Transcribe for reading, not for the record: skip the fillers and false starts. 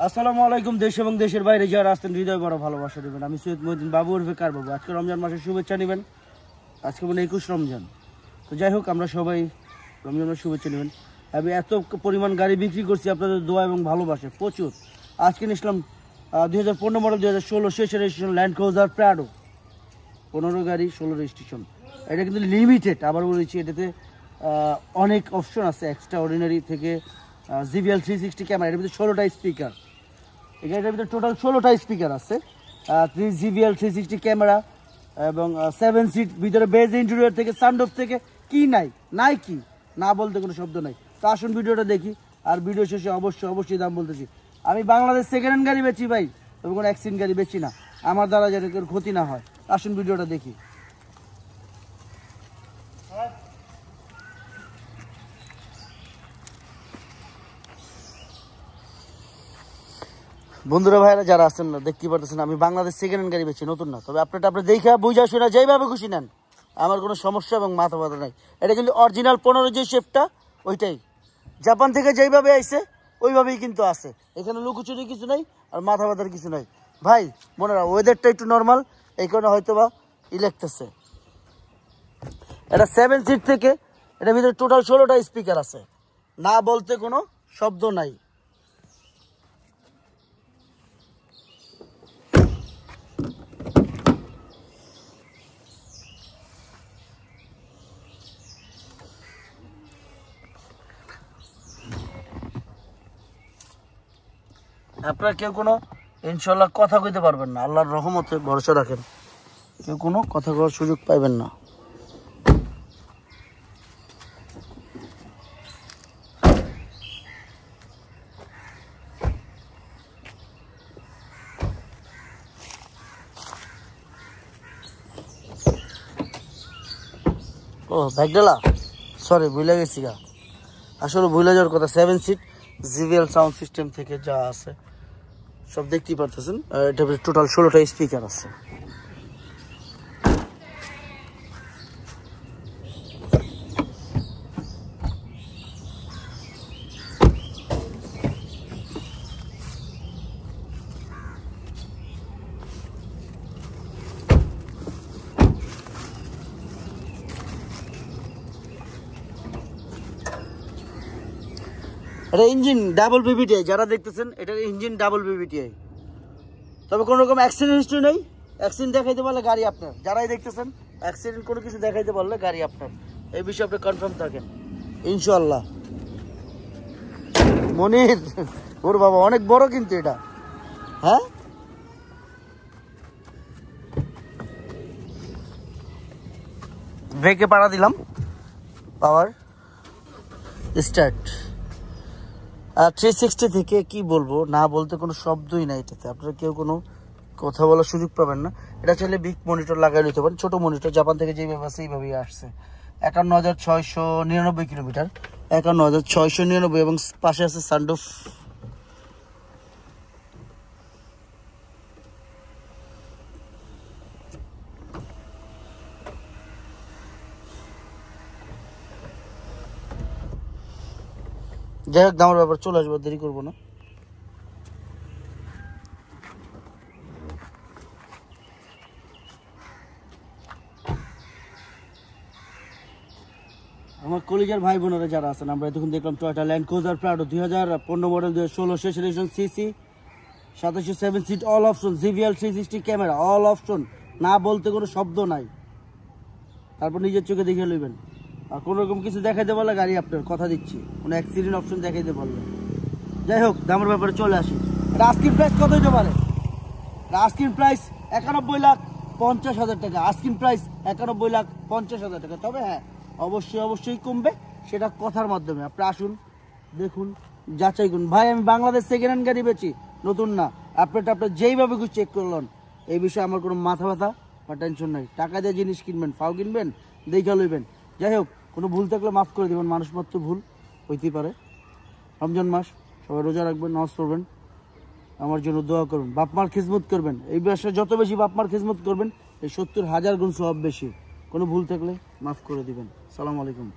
আসসালামু আলাইকুম। দেশ এবং দেশের বাইরে যারা আসছেন হৃদয় বড় ভালোবাসা দেবেন। আমি সৈয়দ মহিউদ্দিন বাবু ওরফে কার বাবু। আজকে রমজান মাসের শুভেচ্ছা নেবেন। আজকে মানে 21 রমজান। তো যাই হোক, আমরা সবাই রমজানের শুভেচ্ছা নেবেন। আমি এত পরিমাণ গাড়ি বিক্রি করছি আপনাদের দোয়া এবং ভালোবাসে প্রচুর। আজকে নিয়েছিলাম 2015 মডেল 2016 শেষ রেজিস্ট্রেশন ল্যান্ড ক্রুজার প্রাডো, 15 গাড়ি 16 রেজিস্ট্রেশন। এটা কিন্তু লিমিটেড, আবার বলেছি এটাতে অনেক অপশন আছে। এক্সট্রা অর্ডিনারি থেকে JBL 360 ক্যামেরা, এটার ভিতরে 16টা স্পিকার। এটার ভিতরে টোটাল 16টা স্পিকার আছে, JBL 360 ক্যামেরা এবং 7 সিট। ভিতরে বেজ ইন্টেরিয়র থেকে সানরুফ থেকে কি নাই কি না বলতে কোনো শব্দ নাই। তো আসুন ভিডিওটা দেখি, আর ভিডিও শেষে অবশ্যই দাম বলতেছি। আমি বাংলাদেশ সেকেন্ড হ্যান্ড গাড়ি বেচি ভাই, তবে কোনো অ্যাক্সিডেন্ট গাড়ি বেচি না, আমার দ্বারা যাতে কোনো ক্ষতি না হয়। আসুন ভিডিওটা দেখি। বন্ধুরা ভাইরা যারা আছেন না, দেখতে পারতেছেন আমি বাংলাদেশ সেকেন্ড হ্যান্ড গাড়ি বেচি, নতুন না। তবে আপনারটা আপনি দেখা বুঝা শুনে যেইভাবে খুশি নেন, আমার কোনো সমস্যা এবং মাথা ব্যথা নাই। এটা কিন্তু অরিজিনাল 15 যে শেপটা ওইটাই, জাপান থেকে যেইভাবে আইছে ওইভাবেই কিন্তু আছে। এখানে লুকোচুরি কিছু নাই আর মাথা ব্যথার কিছু নাই ভাই। মনে রাখ, ওয়েদারটা একটু নর্মাল, এই কারণে হয়তো বা লাগতেছে। এটা 7 সিট থেকে, এটার ভিতরে টোটাল 16টা স্পিকার আছে, না বলতে কোনো শব্দ নাই। আপনারা কেউ কোনো ইনশাল্লাহ কথা কইতে পারবেন না, আল্লাহর রহমতে ভরসা রাখেন। কেউ কোনো কথা কওয়ার সুযোগ পাইবেন না। ও ব্যাগডালা, সরি ভুলে গেছি গা, আসলে ভুলে যাওয়ার কথা। 7 সিট JBL সাউন্ড সিস্টেম থেকে যা আছে সব দেখতেই পারতেছেন। এটা টোটাল 16টা স্পিকার আছে। এটা ইঞ্জিন ডাবল BBTI, যারা দেখতেছেন এটার ইঞ্জিন ডাবল BBTI। তবে কোনো রকম অ্যাক্সিডেন্ট হিস্ট্রি নেই। অ্যাক্সিডেন্ট দেখাইতে পারলে গাড়ি আপনার, যারাই দেখতেছেন অ্যাক্সিডেন্ট কোনো কিছু দেখাইতে পারলে গাড়ি আপনার, এই বিষয়ে আপনি কনফার্ম থাকেন ইনশাল্লাহ। মনির ওর বাবা অনেক বড় কিন্তু এটা। হ্যাঁ, ব্রেকে পাড়া দিলাম, পাওয়ার স্টার্ট। 360 থেকে কি বলবো, না বলতে কোনো শব্দই নাই এটাতে। আপনারা কেউ কোনো কথা বলার সুযোগ পাবেন না। এটা চাইলে বিগ মনিটর লাগাই নিতে পারেন, ছোট মনিটর জাপান থেকে যেভাবে আছে এইভাবেই আসছে। 51,699 কিলোমিটার, 51,699, এবং পাশে আছে সানরুফ। যাই হোক, দামের ব্যাপার চলে আসবো, দেরি করবো না। আমার কলিজার ভাই বোনেরা যারা আছেন, আমরা এতক্ষণ দেখলাম Toyota Land Cruiser Prado 2015 model 2016 শেষ registration CC 2707 seat, all option, JBL 360 camera, all option, না বলতে কোনো শব্দ নাই। তারপর নিজের চোখে দেখে লইবেন। আর কোনো রকম কিছু দেখাইতে পারলে গাড়ি আপনার, কথা দিচ্ছি, কোনো অ্যাক্সিডেন্ট অপশন দেখাইতে পারলে। যাই হোক, দামের ব্যাপারে চলে আসি। এটা আস্কিং প্রাইস কত হইতে পারে? আস্কিং প্রাইস 91,50,000 টাকা। আস্কিং প্রাইস 91,50,000 টাকা। তবে হ্যাঁ, অবশ্যই কমবে, সেটা কথার মাধ্যমে। আপনি আসুন, দেখুন, যাচাই করুন। ভাই আমি বাংলাদেশ সেকেন্ড হ্যান্ড গাড়ি বেচি, নতুন না। আপনার যেইভাবে কিছু চেক করলেন, এই বিষয়ে আমার কোনো মাথা ব্যথা বা টেনশন নাই। টাকা দিয়ে জিনিস কিনবেন, ফাও কিনবেন, দেখে লইবেন। যাই হোক, কোনো ভুল থাকলে মাফ করে দেবেন, মানুষ মাত্র ভুল হইতেই পারে। রমজান মাস, সবাই রোজা রাখবেন, নামাজ পড়বেন, আমার জন্য দোয়া করবেন, বাপমার খিদমত করবেন। এই ব্যবসায় যত বেশি বাপমার খিদমত করবেন, এই 70,000 গুণ সওয়াব বেশি। কোনো ভুল থাকলে মাফ করে দিবেন। সালাম আলাইকুম।